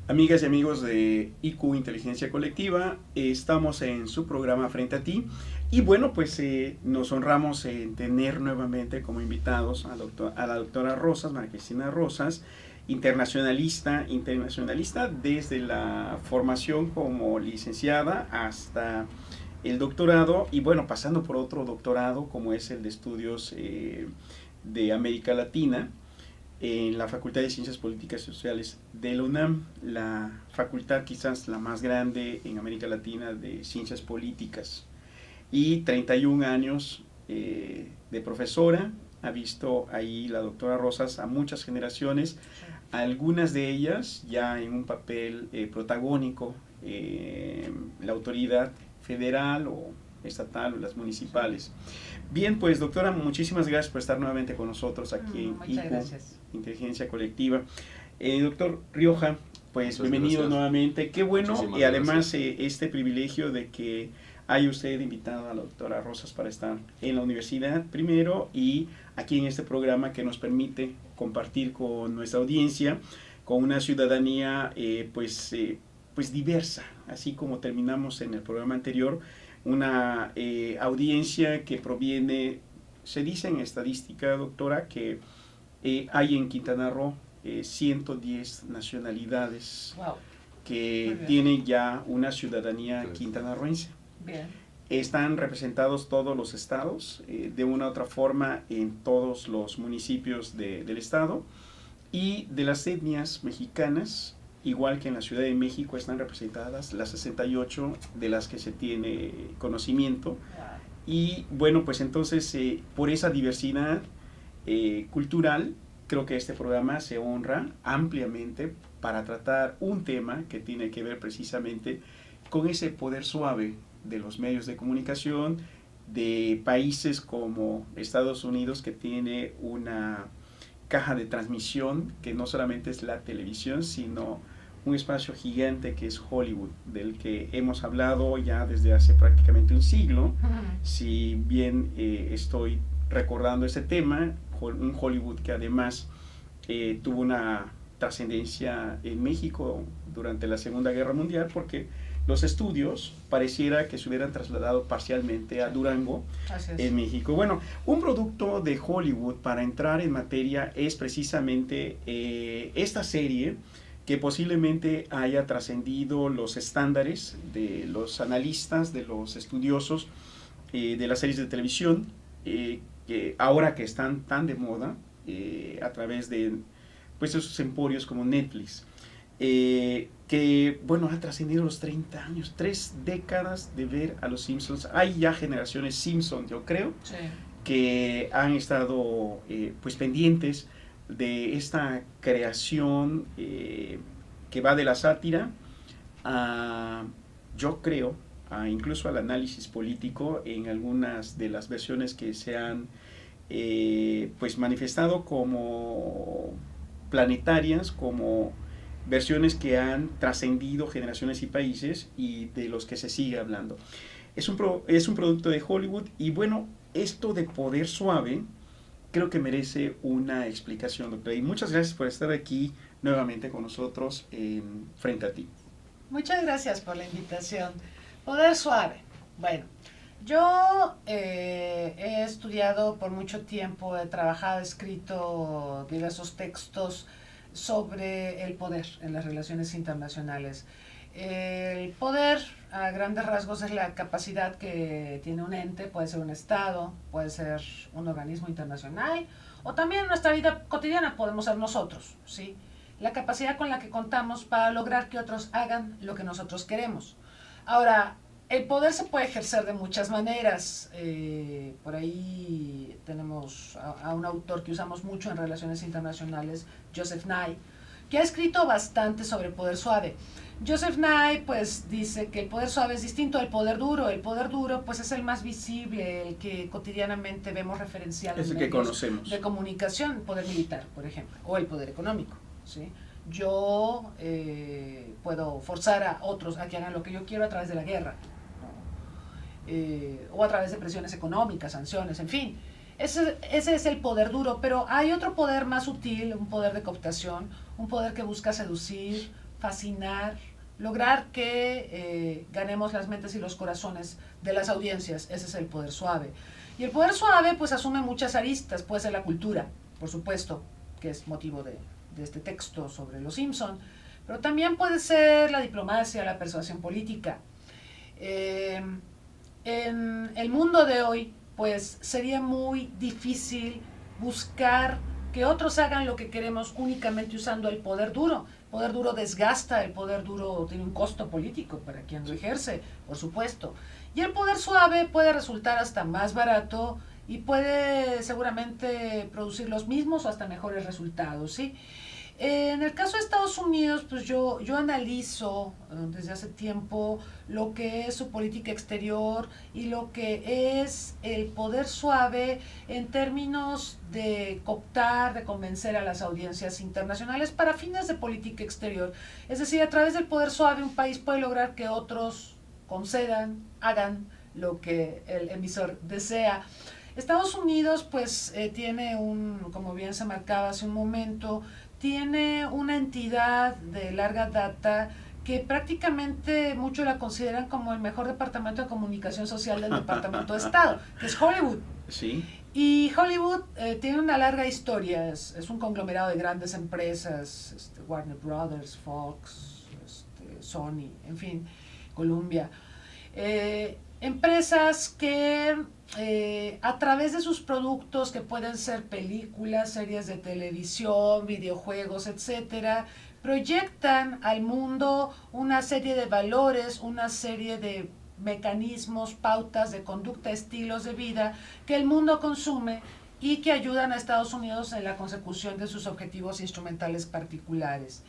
Amigas y amigos de IQ Inteligencia Colectiva, estamos en su programa Frente a Ti y bueno, pues nos honramos en tener nuevamente como invitados a la doctora Rosas, María Cristina Rosas, internacionalista desde la formación como licenciada hasta el doctorado y bueno, pasando por otro doctorado como es el de estudios de América Latina en la Facultad de Ciencias Políticas y Sociales de la UNAM, la facultad quizás la más grande en América Latina de Ciencias Políticas. Y 31 años de profesora, ha visto ahí la doctora Rosas a muchas generaciones, algunas de ellas ya en un papel protagónico, la autoridad federal o estatal o las municipales. Bien, pues doctora, muchísimas gracias por estar nuevamente con nosotros aquí en IQ, Inteligencia Colectiva. Doctor Rioja, pues muchas bienvenido gracias. Nuevamente. Qué bueno muchísimas y además este privilegio de que haya usted invitado a la doctora Rosas para estar en la universidad primero y aquí en este programa que nos permite compartir con nuestra audiencia, con una ciudadanía pues diversa, así como terminamos en el programa anterior, una audiencia que proviene, se dice en estadística, doctora, que hay en Quintana Roo 110 nacionalidades que tienen ya una ciudadanía quintanarroense. Bien. Están representados todos los estados, de una u otra forma en todos los municipios del estado, y de las etnias mexicanas, igual que en la Ciudad de México, están representadas las 68 de las que se tiene conocimiento. Y bueno, pues entonces por esa diversidad cultural, creo que este programa se honra ampliamente para tratar un tema que tiene que ver precisamente con ese poder suave de los medios de comunicación, de países como Estados Unidos, que tiene una caja de transmisión que no solamente es la televisión, sino un espacio gigante que es Hollywood, del que hemos hablado ya desde hace prácticamente un siglo. Si bien estoy recordando ese tema, un Hollywood que además tuvo una trascendencia en México durante la Segunda Guerra Mundial, porque los estudios pareciera que se hubieran trasladado parcialmente a Durango, en México. Bueno, un producto de Hollywood, para entrar en materia, es precisamente esta serie que posiblemente haya trascendido los estándares de los analistas, de los estudiosos de las series de televisión, que ahora que están tan de moda a través de pues esos emporios como Netflix. Que bueno, ha trascendido los 30 años, 3 décadas de ver a los Simpsons. Hay ya generaciones Simpsons, yo creo, sí, que han estado pues pendientes de esta creación que va de la sátira a, yo creo, incluso al análisis político en algunas de las versiones que se han pues manifestado como planetarias, como versiones que han trascendido generaciones y países y de los que se sigue hablando. Es un producto de Hollywood y bueno, esto de poder suave creo que merece una explicación, doctora. Y muchas gracias por estar aquí nuevamente con nosotros frente a ti. Muchas gracias por la invitación. Poder suave. Bueno, yo he estudiado por mucho tiempo, he trabajado, he escrito diversos textos sobre el poder en las relaciones internacionales. El poder, a grandes rasgos, es la capacidad que tiene un ente, puede ser un Estado, puede ser un organismo internacional, o también en nuestra vida cotidiana podemos ser nosotros, ¿sí? La capacidad con la que contamos para lograr que otros hagan lo que nosotros queremos. Ahora, el poder se puede ejercer de muchas maneras. Por ahí tenemos a un autor que usamos mucho en relaciones internacionales, Joseph Nye, que ha escrito bastante sobre poder suave. Joseph Nye pues dice que el poder suave es distinto al poder duro. El poder duro pues es el más visible, el que cotidianamente vemos referencial en que conocemos de comunicación, el poder militar, por ejemplo, o el poder económico, ¿sí? Yo puedo forzar a otros a que hagan lo que yo quiero a través de la guerra, o a través de presiones económicas, sanciones, en fin. Ese es el poder duro, pero hay otro poder más sutil, un poder de cooptación, un poder que busca seducir, fascinar, lograr que ganemos las mentes y los corazones de las audiencias. Ese es el poder suave. Y el poder suave pues asume muchas aristas. Puede ser la cultura, por supuesto, que es motivo de este texto sobre los Simpson, pero también puede ser la diplomacia, la persuasión política. En el mundo de hoy pues sería muy difícil buscar que otros hagan lo que queremos únicamente usando el poder duro. El poder duro desgasta, el poder duro tiene un costo político para quien lo ejerce, por supuesto. Y el poder suave puede resultar hasta más barato y puede seguramente producir los mismos o hasta mejores resultados, ¿sí? En el caso de Estados Unidos, pues yo analizo desde hace tiempo lo que es su política exterior y lo que es el poder suave en términos de cooptar, de convencer a las audiencias internacionales para fines de política exterior. Es decir, a través del poder suave un país puede lograr que otros concedan, hagan lo que el emisor desea. Estados Unidos pues tiene como bien se marcaba hace un momento, tiene una entidad de larga data que prácticamente muchos la consideran como el mejor departamento de comunicación social del Departamento de Estado, que es Hollywood. Sí. Y Hollywood tiene una larga historia, es un conglomerado de grandes empresas, Warner Brothers, Fox, Sony, en fin, Columbia. Empresas que a través de sus productos, que pueden ser películas, series de televisión, videojuegos, etcétera, proyectan al mundo una serie de valores, una serie de mecanismos, pautas de conducta, estilos de vida que el mundo consume y que ayudan a Estados Unidos en la consecución de sus objetivos instrumentales particulares.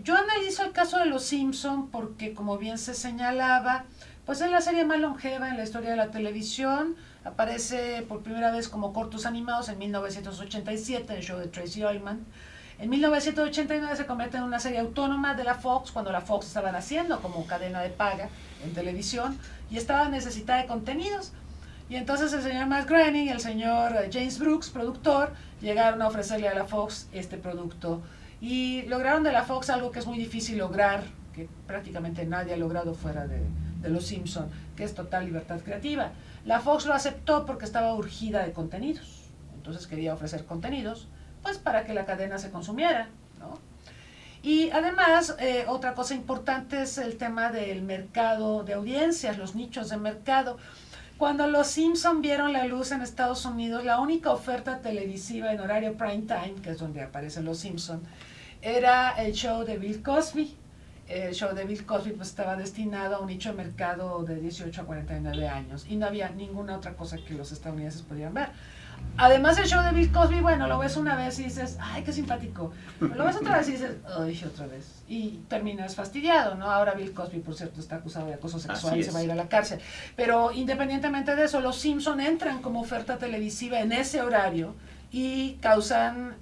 Yo analizo el caso de Los Simpson porque, como bien se señalaba, pues es la serie más longeva en la historia de la televisión. Aparece por primera vez como cortos animados en 1987, el show de Tracy Ullman. En 1989 se convierte en una serie autónoma de la Fox, cuando la Fox estaba naciendo como cadena de paga en televisión y estaba necesitada de contenidos. Y entonces el señor Matt Groening y el señor James Brooks, productor, llegaron a ofrecerle a la Fox este producto. Y lograron de la Fox algo que es muy difícil lograr, que prácticamente nadie ha logrado fuera de Los Simpson, que es total libertad creativa. La Fox lo aceptó porque estaba urgida de contenidos. Entonces quería ofrecer contenidos, pues para que la cadena se consumiera, ¿no? Y además, otra cosa importante es el tema del mercado de audiencias, los nichos de mercado. Cuando Los Simpson vieron la luz en Estados Unidos, la única oferta televisiva en horario prime time, que es donde aparecen Los Simpson, era el show de Bill Cosby. El show de Bill Cosby pues estaba destinado a un nicho de mercado de 18 a 49 años y no había ninguna otra cosa que los estadounidenses pudieran ver. Además, el show de Bill Cosby, bueno, lo ves una vez y dices, ay, qué simpático. Lo ves otra vez y dices, ay, otra vez. Y terminas fastidiado, ¿no? Ahora Bill Cosby, por cierto, está acusado de acoso sexual y se va a ir a la cárcel. Pero independientemente de eso, Los Simpson entran como oferta televisiva en ese horario y causan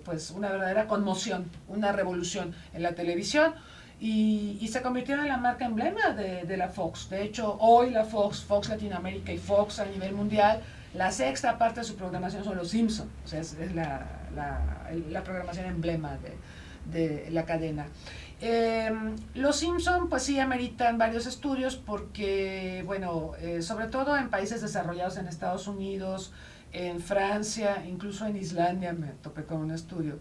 pues una verdadera conmoción, una revolución en la televisión. Y se convirtieron en la marca emblema de la Fox. De hecho, hoy la Fox Latinoamérica y Fox a nivel mundial, la sexta parte de su programación son Los Simpson. O sea, es la programación emblema de la cadena. Los Simpson pues sí ameritan varios estudios porque, bueno, sobre todo en países desarrollados en Estados Unidos, en Francia, incluso en Islandia, me topé con un estudio.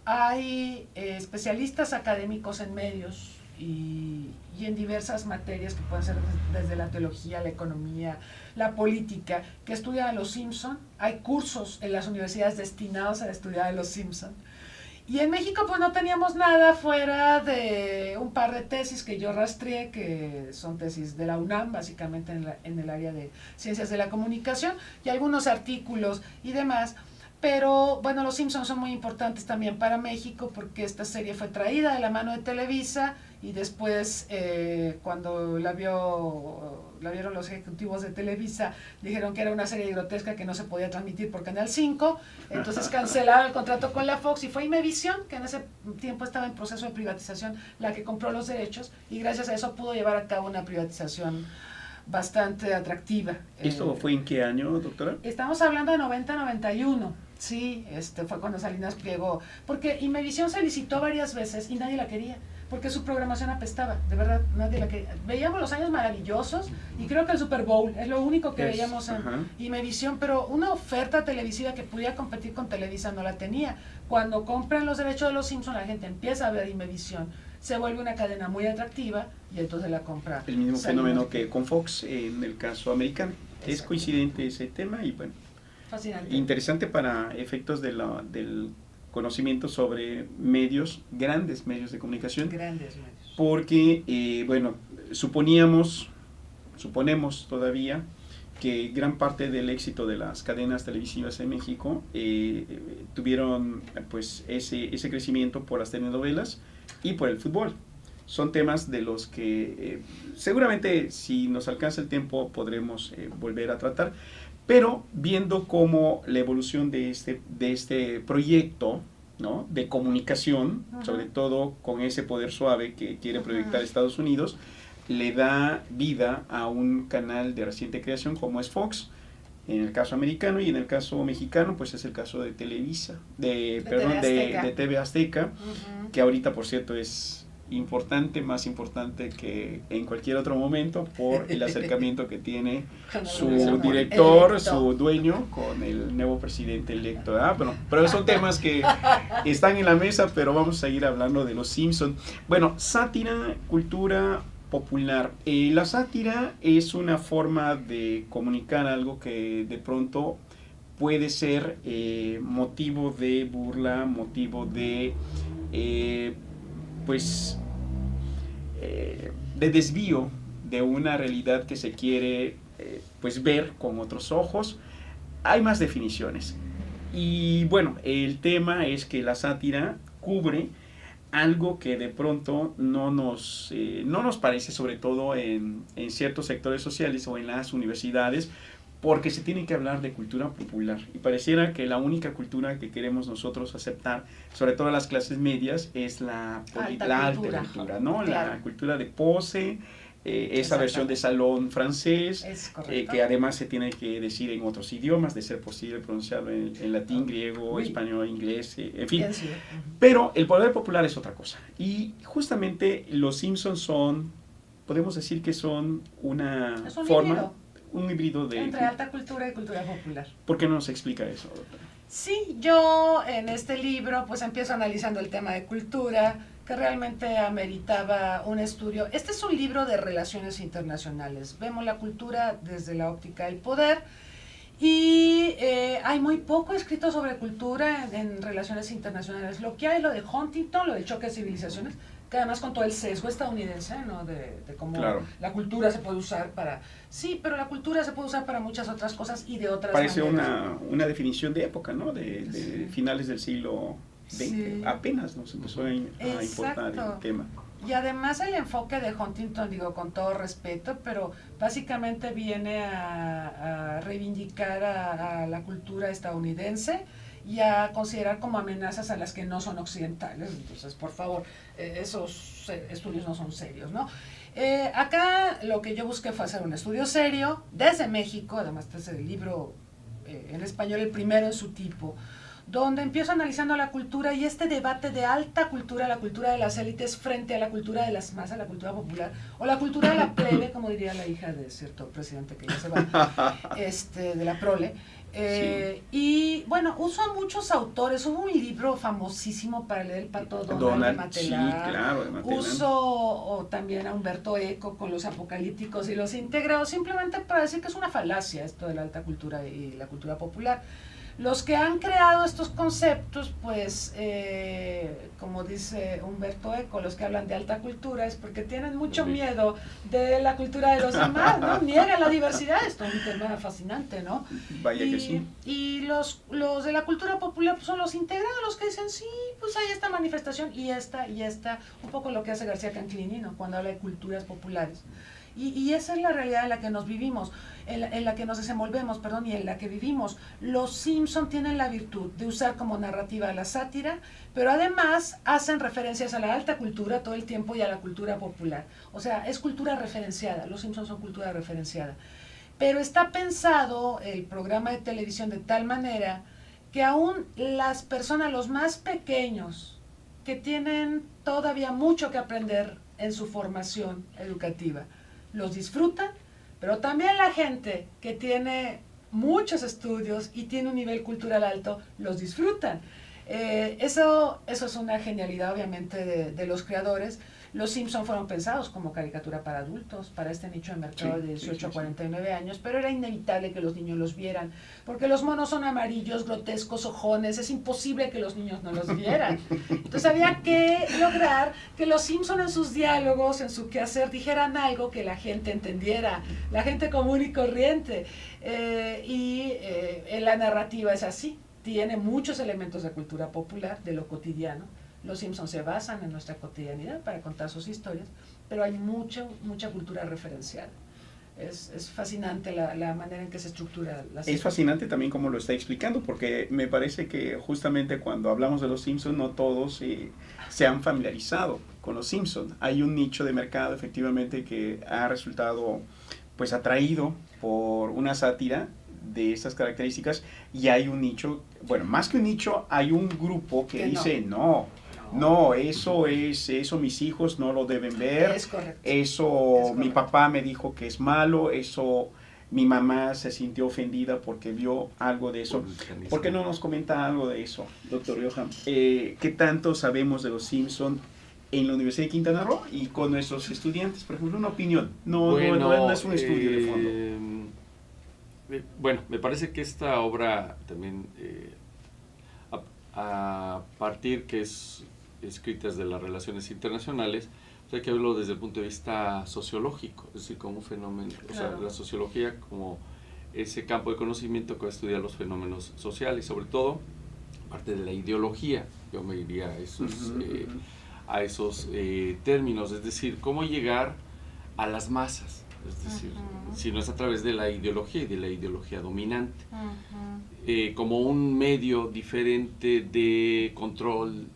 Hay especialistas académicos en medios y en diversas materias que pueden ser desde la teología, la economía, la política, que estudian a Los Simpson. Hay cursos en las universidades destinados a estudiar a Los Simpson. Y en México pues no teníamos nada fuera de un par de tesis que yo rastreé, que son tesis de la UNAM, básicamente en el área de ciencias de la comunicación, y algunos artículos y demás. Pero bueno, Los Simpsons son muy importantes también para México porque esta serie fue traída de la mano de Televisa y después cuando la vieron los ejecutivos de Televisa, dijeron que era una serie grotesca que no se podía transmitir por Canal 5, entonces cancelaron el contrato con la Fox y fue Imevisión, que en ese tiempo estaba en proceso de privatización, la que compró los derechos y gracias a eso pudo llevar a cabo una privatización bastante atractiva. ¿Esto fue en qué año, doctora? Estamos hablando de 90-91. Sí, fue cuando Salinas Pliego, porque Imevisión se licitó varias veces y nadie la quería, porque su programación apestaba, de verdad, nadie la quería. Veíamos Los Años Maravillosos y creo que el Super Bowl es lo único que veíamos en Imevisión, pero una oferta televisiva que pudiera competir con Televisa no la tenía. Cuando compran los derechos de Los Simpsons, la gente empieza a ver Imevisión, se vuelve una cadena muy atractiva y entonces la compra. El mismo fenómeno que con Fox en el caso americano. Exacto. Es coincidente ese tema y bueno, fascinante. Interesante para efectos del conocimiento sobre medios, grandes medios de comunicación. Grandes medios. Porque, bueno, suponemos todavía que gran parte del éxito de las cadenas televisivas en México tuvieron pues ese crecimiento por las telenovelas y por el fútbol. Son temas de los que seguramente si nos alcanza el tiempo podremos volver a tratar, pero viendo cómo la evolución de este proyecto, ¿no?, de comunicación, sobre todo con ese poder suave que quiere proyectar Estados Unidos, le da vida a un canal de reciente creación como es Fox, en el caso americano, y en el caso mexicano, pues es el caso de Televisa, de TV Azteca, que ahorita, por cierto, es importante, más importante que en cualquier otro momento por el acercamiento que tiene su director, su dueño, con el nuevo presidente electo. Bueno, pero son temas que están en la mesa, pero vamos a seguir hablando de Los Simpsons. Bueno, sátira, cultura popular. La sátira es una forma de comunicar algo que de pronto puede ser motivo de burla, motivo de de desvío de una realidad que se quiere pues ver con otros ojos. Hay más definiciones. Y bueno, el tema es que la sátira cubre algo que de pronto no nos parece, sobre todo en ciertos sectores sociales o en las universidades, porque se tiene que hablar de cultura popular y pareciera que la única cultura que queremos nosotros aceptar, sobre todo las clases medias, es la alta cultura, ¿no? Claro. La cultura de pose, esa versión de salón francés, que además se tiene que decir en otros idiomas, de ser posible pronunciarlo en latín, griego, español, inglés, en fin. Pero el poder popular es otra cosa. Y justamente Los Simpsons son, podemos decir que son una forma... Híbrido. Un híbrido de... Entre alta cultura y cultura popular. ¿Por qué no nos explica eso, doctora? Sí, yo en este libro pues empiezo analizando el tema de cultura, que realmente ameritaba un estudio. Este es un libro de relaciones internacionales. Vemos la cultura desde la óptica del poder y hay muy poco escrito sobre cultura en relaciones internacionales. Lo que hay, lo de Huntington, lo del choque de civilizaciones, que además con todo el sesgo estadounidense, ¿no?, de cómo la cultura se puede usar para... Sí, pero la cultura se puede usar para muchas otras cosas y de otras maneras. Parece una definición de época, ¿no?, de finales del siglo XX. Sí. Apenas nos empezó a importar el tema. Y además el enfoque de Huntington, digo con todo respeto, pero básicamente viene a reivindicar a la cultura estadounidense y a considerar como amenazas a las que no son occidentales. Entonces, por favor, esos estudios no son serios, ¿no? Acá lo que yo busqué fue hacer un estudio serio desde México, además este es el libro en español, el primero en su tipo, donde empiezo analizando la cultura y este debate de alta cultura, la cultura de las élites frente a la cultura de las masas, la cultura popular, o la cultura de la plebe, como diría la hija de cierto presidente que ya se va, de la prole. Sí. Y bueno, uso a muchos autores. Hubo un libro famosísimo para leer, el Pato Donald de Matelar. Sí, claro, de Matelar. Uso también a Humberto Eco con los apocalípticos y los integrados, simplemente para decir que es una falacia esto de la alta cultura y la cultura popular. Los que han creado estos conceptos, pues, como dice Humberto Eco, los que hablan de alta cultura es porque tienen mucho miedo de la cultura de los demás, ¿no? Niegan la diversidad, esto es un tema fascinante, ¿no? Vaya que sí. Y los de la cultura popular pues, son los integrados, los que dicen, sí, pues hay esta manifestación y esta, un poco lo que hace García Canclini, ¿no?, cuando habla de culturas populares. Y esa es la realidad en la que nos vivimos, en la que nos desenvolvemos, y en la que vivimos. Los Simpson tienen la virtud de usar como narrativa la sátira, pero además hacen referencias a la alta cultura todo el tiempo y a la cultura popular. O sea, es cultura referenciada, los Simpsons son cultura referenciada. Pero está pensado el programa de televisión de tal manera que aún las personas, los más pequeños, que tienen todavía mucho que aprender en su formación educativa. Los disfrutan, pero también la gente que tiene muchos estudios y tiene un nivel cultural alto, los disfrutan. Eso es una genialidad, obviamente, de los creadores. Los Simpson fueron pensados como caricatura para adultos, para este nicho de mercado de 18 a 49 años, pero era inevitable que los niños los vieran, porque los monos son amarillos, grotescos, ojones, es imposible que los niños no los vieran. Entonces había que lograr que los Simpson en sus diálogos, en su quehacer, dijeran algo que la gente entendiera, la gente común y corriente. En la narrativa es así, tiene muchos elementos de cultura popular, de lo cotidiano. Los Simpsons se basan en nuestra cotidianidad para contar sus historias, pero hay mucha cultura referencial. Es fascinante la manera en que se estructura la serie. Es fascinante también como lo está explicando, porque me parece que justamente cuando hablamos de los Simpsons no todos se han familiarizado con los Simpsons. Hay un nicho de mercado efectivamente que ha resultado pues atraído por una sátira de estas características, y hay un nicho, bueno, más que un nicho, hay un grupo que dice no, eso mis hijos no lo deben ver, es correcto. Eso mi papá me dijo que es malo, eso mi mamá se sintió ofendida porque vio algo de eso. ¿Por qué no nos comenta algo de eso, doctor Johan? ¿Qué tanto sabemos de los Simpson en la Universidad de Quintana Roo y con nuestros estudiantes? Por ejemplo, una opinión, no es un estudio de fondo. Bueno, me parece que esta obra también, a partir que es escrita desde las relaciones internacionales, hay que verlo desde el punto de vista sociológico, es decir, como un fenómeno, claro. O sea, la sociología como ese campo de conocimiento que va a estudiar los fenómenos sociales, sobre todo parte de la ideología. Yo me iría a esos términos, es decir, cómo llegar a las masas. Es decir, si no es a través de la ideología y de la ideología dominante, como un medio diferente de control,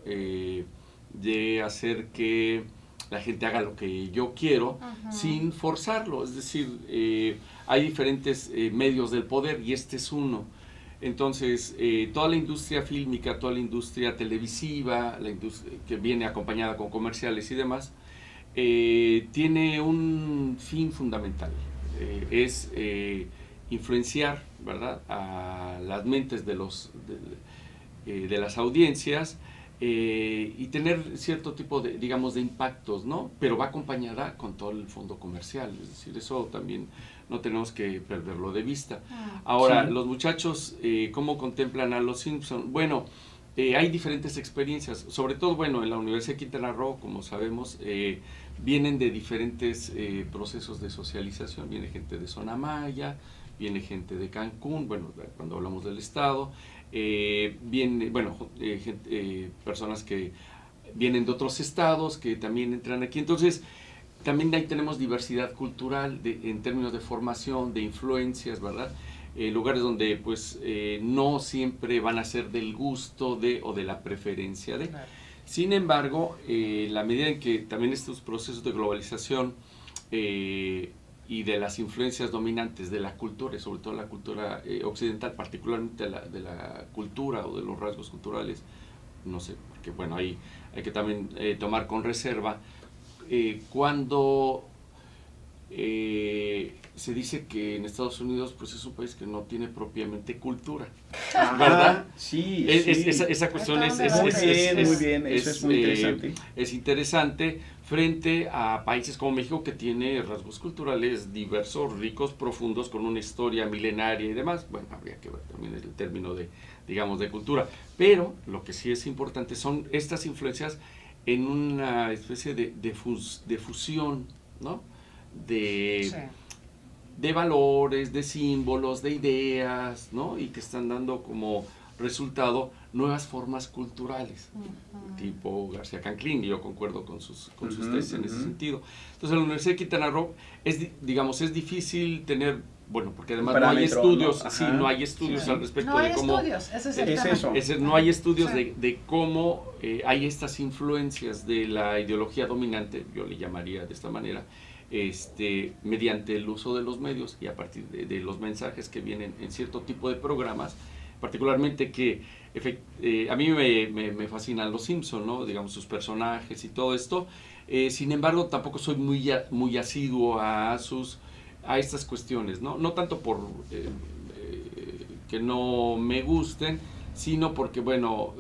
de hacer que la gente haga lo que yo quiero sin forzarlo. Es decir, hay diferentes medios del poder y este es uno. Entonces, toda la industria fílmica, toda la industria televisiva, la industria que viene acompañada con comerciales y demás, tiene un fin fundamental, es influenciar, ¿verdad?, a las mentes de las audiencias y tener cierto tipo de, digamos, de impactos, ¿no? Pero va acompañada con todo el fondo comercial, es decir, eso también no tenemos que perderlo de vista. Ahora, sí. Los muchachos, ¿cómo contemplan a los Simpson? Bueno, hay diferentes experiencias, sobre todo, bueno, en la Universidad de Quintana Roo, como sabemos, vienen de diferentes procesos de socialización. Viene gente de Zona Maya, viene gente de Cancún, bueno, cuando hablamos del estado, viene, bueno, personas que vienen de otros estados que también entran aquí. Entonces, también ahí tenemos diversidad cultural en términos de formación, de influencias, ¿verdad? Lugares donde pues no siempre van a ser del gusto o de la preferencia de. Claro. Sin embargo, la medida en que también estos procesos de globalización y de las influencias dominantes de la cultura, y sobre todo la cultura occidental, particularmente de la cultura o de los rasgos culturales, no sé, porque bueno, hay que también tomar con reserva, cuando se dice que en Estados Unidos pues es un país que no tiene propiamente cultura, ¿verdad? Sí, esa cuestión es muy bien, eso es muy interesante. Es interesante frente a países como México, que tiene rasgos culturales diversos, ricos, profundos, con una historia milenaria y demás. Bueno, habría que ver también el término de, digamos, de cultura, pero lo que sí es importante son estas influencias en una especie de fusión, ¿no? De valores, de símbolos, de ideas, ¿no? Y que están dando como resultado nuevas formas culturales, tipo García Canclín, y yo concuerdo con sus tesis en ese sentido. Entonces, en la Universidad de Quintana Roo es difícil tener, bueno, porque además no hay estudios, ¿no? No hay estudios al respecto no hay de cómo... Estudios, ese es el tema. No hay estudios de cómo hay estas influencias de la ideología dominante, yo le llamaría de esta manera, mediante el uso de los medios y a partir de los mensajes que vienen en cierto tipo de programas, particularmente que a mí me fascinan los Simpson, ¿no? Digamos, sus personajes y todo esto. Sin embargo, tampoco soy muy asiduo a estas cuestiones, ¿no? No tanto por que no me gusten, sino porque, bueno,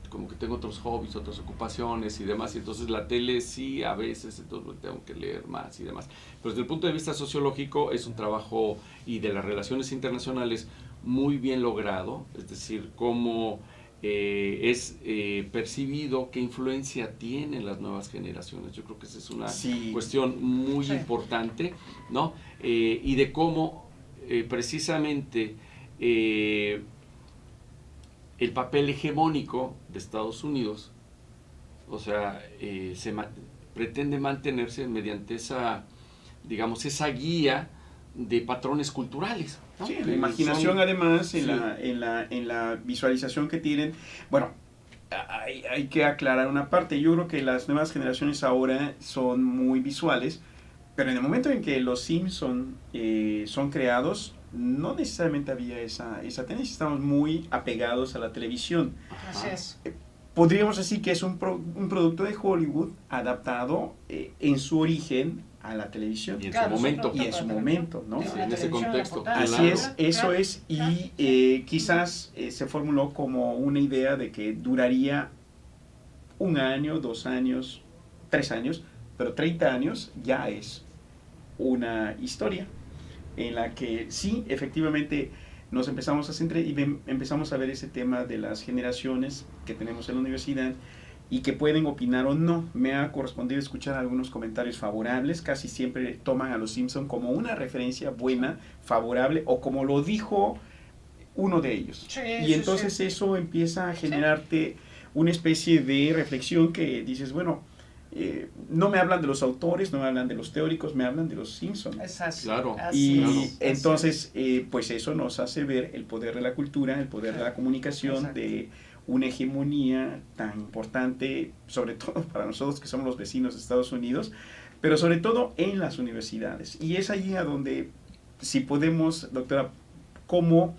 como que tengo otros hobbies, otras ocupaciones y demás, y entonces la tele sí, a veces, entonces tengo que leer más y demás. Pero desde el punto de vista sociológico es un trabajo, y de las relaciones internacionales, muy bien logrado, es decir, cómo es percibido, qué influencia tienen las nuevas generaciones. Yo creo que esa es una cuestión muy importante, ¿no? Y de cómo precisamente el papel hegemónico de Estados Unidos, o sea, pretende mantenerse mediante esa, digamos, esa guía de patrones culturales, ¿no? Sí, la imaginación además, en la visualización que tienen. Bueno, hay que aclarar una parte. Yo creo que las nuevas generaciones ahora son muy visuales, pero en el momento en que los Simpson son creados, no necesariamente había esa tendencia. Estamos muy apegados a la televisión. Así es. Podríamos decir que es un producto de Hollywood adaptado en su origen a la televisión. Y en su momento. Y en su momento, ¿no? Sí, en ese contexto. Así es, eso es. Y quizás se formuló como una idea de que duraría 1 año, 2 años, 3 años, pero 30 años ya es una historia en la que sí, efectivamente, nos empezamos a centrar y empezamos a ver ese tema de las generaciones que tenemos en la universidad y que pueden opinar o no. Me ha correspondido escuchar algunos comentarios favorables, casi siempre toman a los Simpson como una referencia buena, favorable, o como lo dijo uno de ellos. Sí, y entonces eso empieza a generarte una especie de reflexión que dices, bueno, no me hablan de los autores, no me hablan de los teóricos, me hablan de los Simpson. Exacto. Claro. Y entonces, pues eso nos hace ver el poder de la cultura, el poder de la comunicación, Exacto. de una hegemonía tan importante, sobre todo para nosotros que somos los vecinos de Estados Unidos, pero sobre todo en las universidades. Y es allí a donde, si podemos, doctora, ¿cómo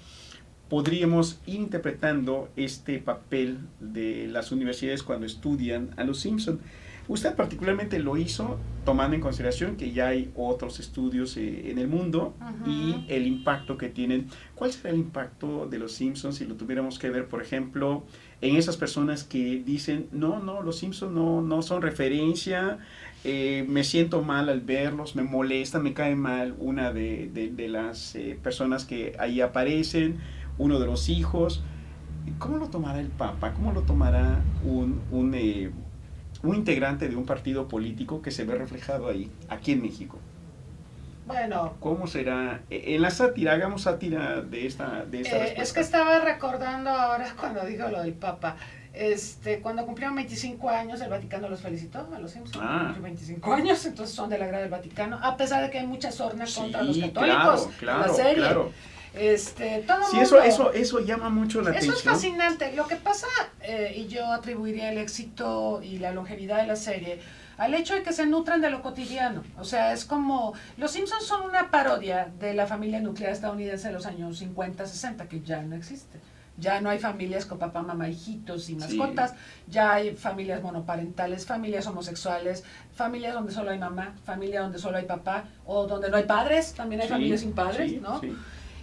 podríamos ir interpretando este papel de las universidades cuando estudian a los Simpson? Usted particularmente lo hizo tomando en consideración que ya hay otros estudios en el mundo y el impacto que tienen. ¿Cuál será el impacto de los Simpsons si lo tuviéramos que ver, por ejemplo, en esas personas que dicen, no, los Simpsons no son referencia, me siento mal al verlos, me molesta, me cae mal una de las personas que ahí aparecen, uno de los hijos? ¿Cómo lo tomará el Papa? ¿Cómo lo tomará un integrante de un partido político que se ve reflejado ahí, aquí en México? Bueno, ¿cómo será? En la sátira, hagamos sátira de esta respuesta. Es que estaba recordando ahora cuando dijo lo del Papa. Cuando cumplieron 25 años, el Vaticano los felicitó a los Simpsons. 25 años, entonces son del agrado del Vaticano, a pesar de que hay mucha sorna contra los católicos. Claro, la serie. claro. Todo Sí, mundo, eso llama mucho la atención. Eso es fascinante. Lo que pasa, y yo atribuiría el éxito y la longevidad de la serie al hecho de que se nutran de lo cotidiano. O sea, es como, los Simpsons son una parodia de la familia nuclear estadounidense de los años 50, 60, que ya no existe. Ya no hay familias con papá, mamá, hijitos y mascotas, ya hay familias monoparentales, familias homosexuales, familias donde solo hay mamá, familias donde solo hay papá, o donde no hay padres, también hay familias sin padres, ¿no? Sí.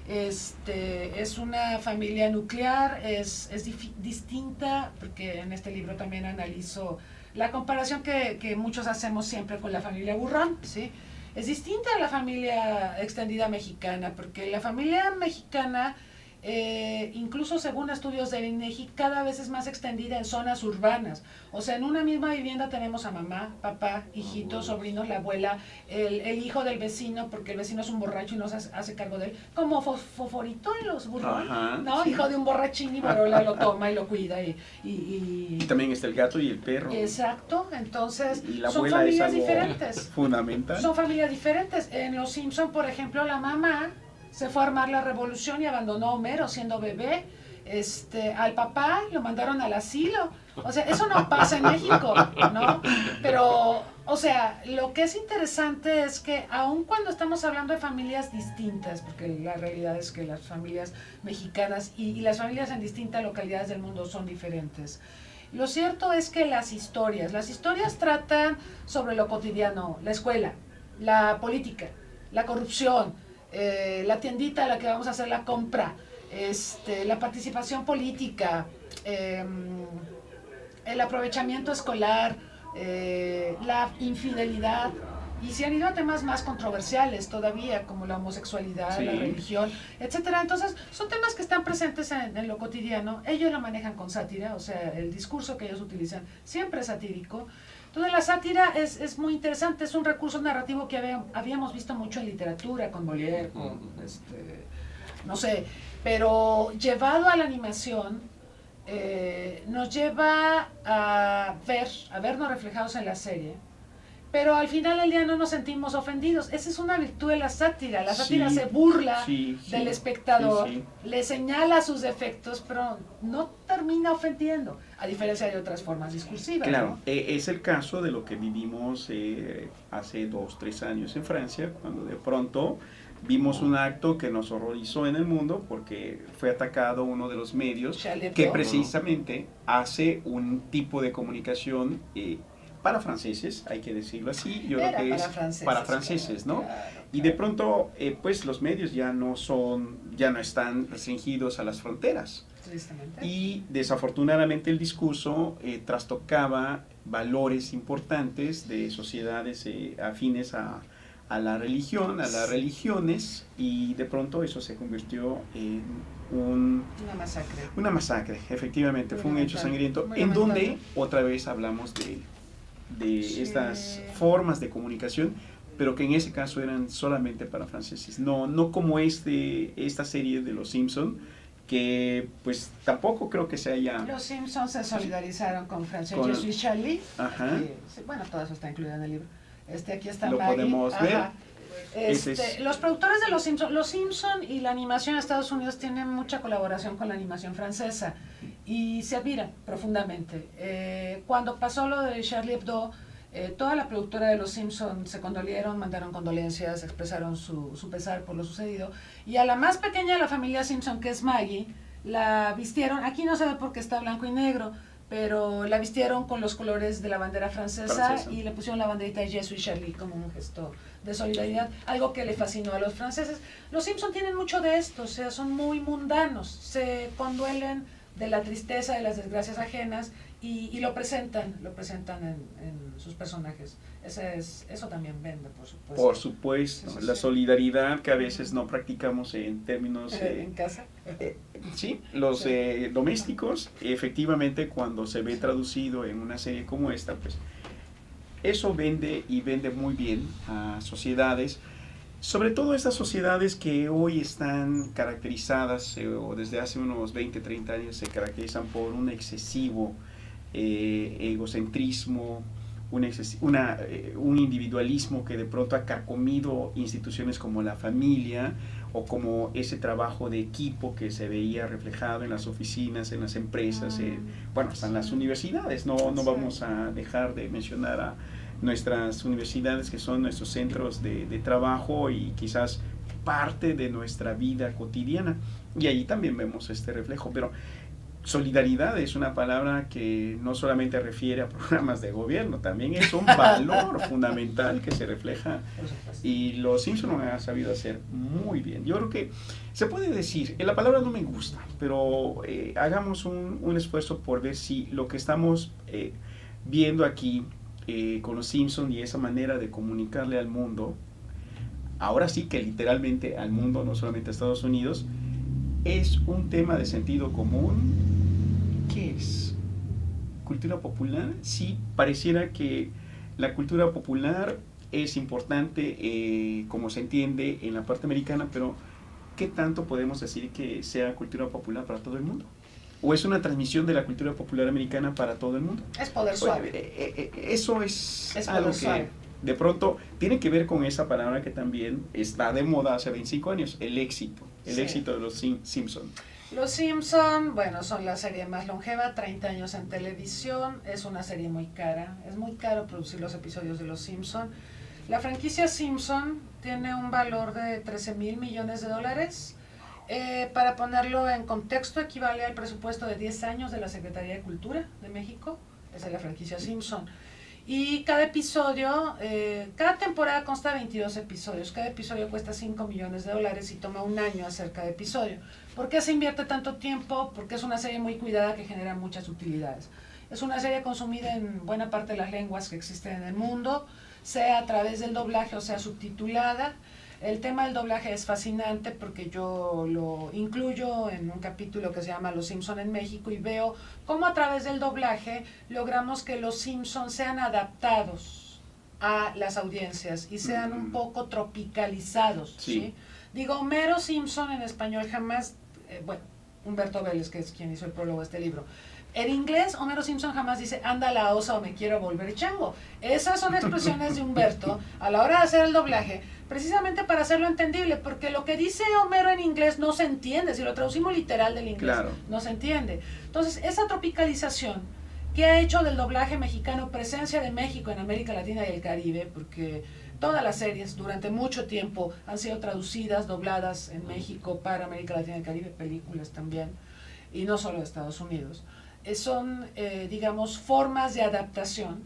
Es una familia nuclear, es distinta, porque en este libro también analizo la comparación que muchos hacemos siempre con la familia burrón, ¿sí? Es distinta a la familia extendida mexicana, porque la familia mexicana, incluso según estudios del INEGI, cada vez es más extendida en zonas urbanas. O sea, en una misma vivienda tenemos a mamá, papá, hijitos, sobrinos, la abuela, el hijo del vecino, porque el vecino es un borracho y no se hace cargo de él, como Foforito en los burrón, ¿no? Sí. Hijo de un borrachín y Barola lo toma y lo cuida. Y también está el gato y el perro. Exacto, entonces la son familias diferentes. Fundamental. Son familias diferentes. En Los Simpson, por ejemplo, la mamá se fue a armar la revolución y abandonó a Homero siendo bebé. Al papá lo mandaron al asilo. O sea, eso no pasa en México, ¿no? Pero, o sea, lo que es interesante es que aun cuando estamos hablando de familias distintas, porque la realidad es que las familias mexicanas y las familias en distintas localidades del mundo son diferentes, lo cierto es que las historias tratan sobre lo cotidiano, la escuela, la política, la corrupción, la tiendita a la que vamos a hacer la compra, la participación política, el aprovechamiento escolar, la infidelidad, y se han ido a temas más controversiales todavía, como la homosexualidad, sí, la religión, etcétera. Entonces, son temas que están presentes en lo cotidiano. Ellos lo manejan con sátira, o sea, el discurso que ellos utilizan siempre es satírico. Entonces, la sátira es muy interesante, es un recurso narrativo que habíamos visto mucho en literatura, con Molière, con, no sé, pero llevado a la animación, nos lleva a vernos reflejados en la serie, pero al final del día no nos sentimos ofendidos. Esa es una virtud de la sátira. La sátira se burla del espectador, le señala sus defectos, pero no termina ofendiendo, a diferencia de otras formas discursivas. Claro, ¿no? Es el caso de lo que vivimos hace 2-3 años en Francia, cuando de pronto vimos un acto que nos horrorizó en el mundo porque fue atacado uno de los medios que precisamente hace un tipo de comunicación para franceses, hay que decirlo así, yo creo que es para franceses, ¿no? Claro. Y de pronto, pues los medios ya no están restringidos a las fronteras. Tristemente. Y desafortunadamente el discurso trastocaba valores importantes de sociedades afines a la religión, a las religiones, y de pronto eso se convirtió en una masacre, efectivamente, fue un hecho sangriento, en donde otra vez hablamos de estas formas de comunicación, pero que en ese caso eran solamente para franceses, no como esta serie de Los Simpson, que pues tampoco creo que se haya... Los Simpsons se solidarizaron con Francia, Je suis Charlie. Ajá. Bueno, todo eso está incluido en el libro. Aquí está lo Maggie. Podemos ver. Los productores de Los Simpson y la animación en Estados Unidos tienen mucha colaboración con la animación francesa y se admiran profundamente. Cuando pasó lo de Charlie Hebdo, toda la productora de Los Simpson se condolieron, mandaron condolencias, expresaron su pesar por lo sucedido, y a la más pequeña de la familia Simpson, que es Maggie, la vistieron, aquí no se ve porque está blanco y negro, pero la vistieron con los colores de la bandera francesa y le pusieron la banderita de Je suis Charlie como un gesto de solidaridad, algo que le fascinó a los franceses. Los Simpson tienen mucho de esto, o sea, son muy mundanos, se conduelen de la tristeza, de las desgracias ajenas, y lo presentan en sus personajes. Eso también vende, por supuesto. Por supuesto, la solidaridad que a veces no practicamos en términos... ¿En casa? Sí, los domésticos, efectivamente, cuando se ve traducido en una serie como esta, pues eso vende, y vende muy bien a sociedades, sobre todo estas sociedades que hoy están caracterizadas, o desde hace unos 20, 30 años se caracterizan por un excesivo egocentrismo, un individualismo que de pronto ha carcomido instituciones como la familia, o como ese trabajo de equipo que se veía reflejado en las oficinas, en las empresas, bueno, hasta en las universidades. No vamos a dejar de mencionar a nuestras universidades, que son nuestros centros de trabajo y quizás parte de nuestra vida cotidiana, y allí también vemos este reflejo. Pero solidaridad es una palabra que no solamente refiere a programas de gobierno, también es un valor fundamental que se refleja, y los Simpson lo han sabido hacer muy bien. Yo creo que se puede decir, la palabra no me gusta, pero hagamos un esfuerzo por ver si lo que estamos viendo aquí con los Simpson y esa manera de comunicarle al mundo, ahora sí que literalmente al mundo, no solamente a Estados Unidos, es un tema de sentido común. ¿Qué es? ¿Cultura popular? Sí, pareciera que la cultura popular es importante, como se entiende en la parte americana, pero ¿qué tanto podemos decir que sea cultura popular para todo el mundo? ¿O es una transmisión de la cultura popular americana para todo el mundo? Es poder suave. Eso es algo que de pronto tiene que ver con esa palabra que también está de moda hace 25 años, el éxito. El éxito de los Simpsons. Los Simpson, bueno, son la serie más longeva, 30 años en televisión, es una serie muy cara, es muy caro producir los episodios de Los Simpson. La franquicia Simpson tiene un valor de 13,000 millones de dólares. Para ponerlo en contexto, equivale al presupuesto de 10 años de la Secretaría de Cultura de México. Esa es la franquicia Simpson. Y cada episodio, cada temporada consta de 22 episodios. Cada episodio cuesta 5 millones de dólares y toma un año hacer cada episodio. ¿Por qué se invierte tanto tiempo? Porque es una serie muy cuidada que genera muchas utilidades. Es una serie consumida en buena parte de las lenguas que existen en el mundo, sea a través del doblaje o sea subtitulada. El tema del doblaje es fascinante porque yo lo incluyo en un capítulo que se llama Los Simpson en México y veo cómo a través del doblaje logramos que los Simpson sean adaptados a las audiencias y sean un poco tropicalizados. ¿Sí? Digo, Homero Simpson en español jamás, bueno, Humberto Vélez, que es quien hizo el prólogo de este libro. En inglés, Homero Simpson jamás dice, anda la osa o me quiero volver chango. Esas son expresiones de Humberto a la hora de hacer el doblaje, precisamente para hacerlo entendible, porque lo que dice Homero en inglés no se entiende, si lo traducimos literal del inglés, claro, no se entiende. Entonces, esa tropicalización que ha hecho del doblaje mexicano presencia de México en América Latina y el Caribe, porque todas las series durante mucho tiempo han sido traducidas, dobladas en México para América Latina y el Caribe, películas también, y no solo de Estados Unidos. Son, digamos, formas de adaptación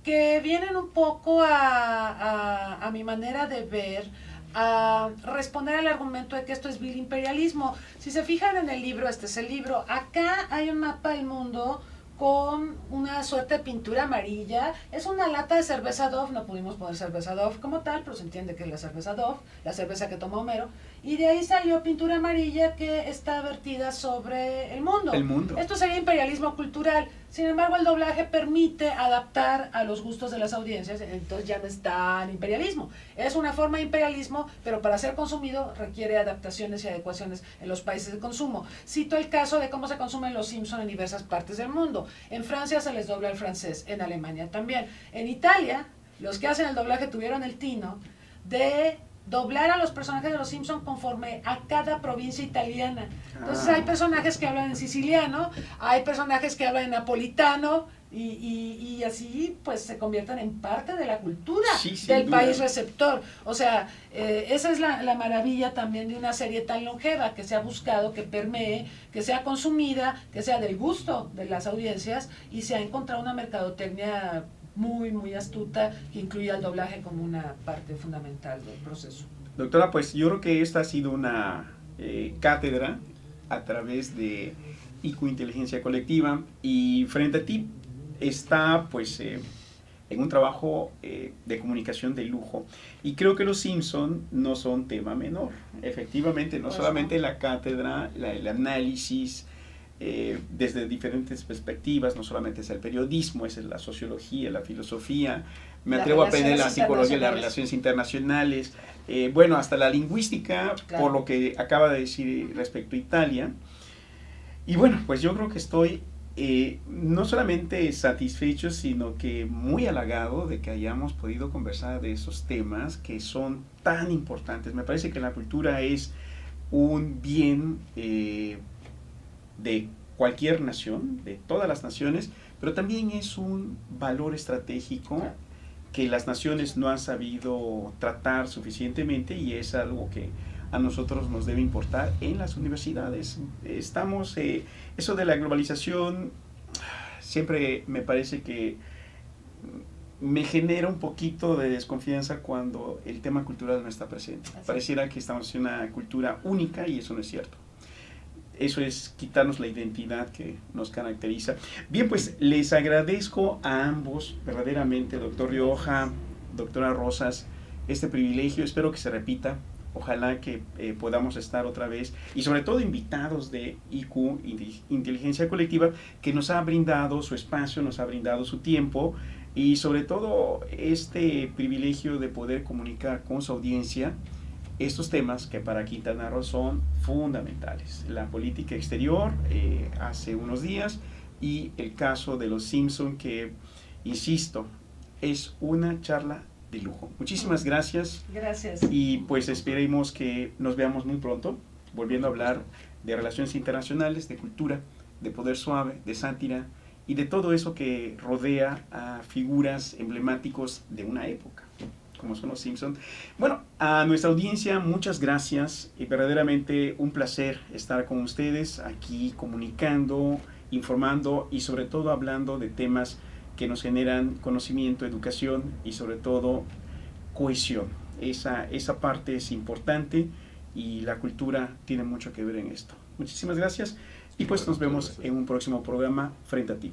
que vienen un poco a mi manera de ver, a responder al argumento de que esto es vil imperialismo. Si se fijan en el libro, este es el libro, acá hay un mapa del mundo con una suerte de pintura amarilla. Es una lata de cerveza Dove, no pudimos poner cerveza Dove como tal, pero se entiende que es la cerveza Dove, la cerveza que toma Homero, y de ahí salió pintura amarilla que está vertida sobre el mundo. El mundo. Esto sería imperialismo cultural. Sin embargo, el doblaje permite adaptar a los gustos de las audiencias, entonces ya no es tan imperialismo. Es una forma de imperialismo, pero para ser consumido requiere adaptaciones y adecuaciones en los países de consumo. Cito el caso de cómo se consumen los Simpson en diversas partes del mundo. En Francia se les dobla el francés, en Alemania también. En Italia, los que hacen el doblaje tuvieron el tino de doblar a los personajes de los Simpson conforme a cada provincia italiana. Entonces hay personajes que hablan en siciliano, hay personajes que hablan en napolitano, y así pues se convierten en parte de la cultura del país receptor. O sea, esa es la maravilla también de una serie tan longeva, que se ha buscado, que permee, que sea consumida, que sea del gusto de las audiencias, y se ha encontrado una mercadotecnia muy, muy astuta que incluye al doblaje como una parte fundamental del proceso. Doctora, pues yo creo que esta ha sido una cátedra a través de IQ Inteligencia Colectiva, y frente a ti está pues en un trabajo de comunicación de lujo, y creo que los Simpson no son tema menor. Efectivamente, no solamente la cátedra, el análisis, desde diferentes perspectivas, no solamente es el periodismo, es la sociología, la filosofía, me atrevo a aprender la psicología, las relaciones internacionales, bueno, hasta la lingüística, claro, por lo que acaba de decir respecto a Italia. Y bueno, pues yo creo que estoy no solamente satisfecho, sino que muy halagado de que hayamos podido conversar de esos temas que son tan importantes. Me parece que la cultura es un bien de cualquier nación, de todas las naciones, pero también es un valor estratégico que las naciones no han sabido tratar suficientemente, y es algo que a nosotros nos debe importar en las universidades. Estamos, eso de la globalización siempre me parece que me genera un poquito de desconfianza cuando el tema cultural no está presente. Pareciera que estamos en una cultura única, y eso no es cierto. Eso es quitarnos la identidad que nos caracteriza. Bien, pues les agradezco a ambos, verdaderamente, doctor Rioja, doctora Rosas, este privilegio. Espero que se repita. Ojalá que podamos estar otra vez, y sobre todo invitados de IQ, Inteligencia Colectiva, que nos ha brindado su espacio, nos ha brindado su tiempo, y sobre todo este privilegio de poder comunicar con su audiencia estos temas que para Quintana Roo son fundamentales. La política exterior hace unos días, y el caso de los Simpson, que, insisto, es una charla de lujo. Muchísimas gracias. Gracias. Y pues esperemos que nos veamos muy pronto, volviendo a hablar de relaciones internacionales, de cultura, de poder suave, de sátira y de todo eso que rodea a figuras emblemáticos de una época, como son los Simpson. Bueno, a nuestra audiencia, muchas gracias y verdaderamente un placer estar con ustedes aquí comunicando, informando y sobre todo hablando de temas que nos generan conocimiento, educación y sobre todo cohesión. Esa parte es importante y la cultura tiene mucho que ver en esto. Muchísimas gracias y pues nos vemos en un próximo programa Frente a Ti.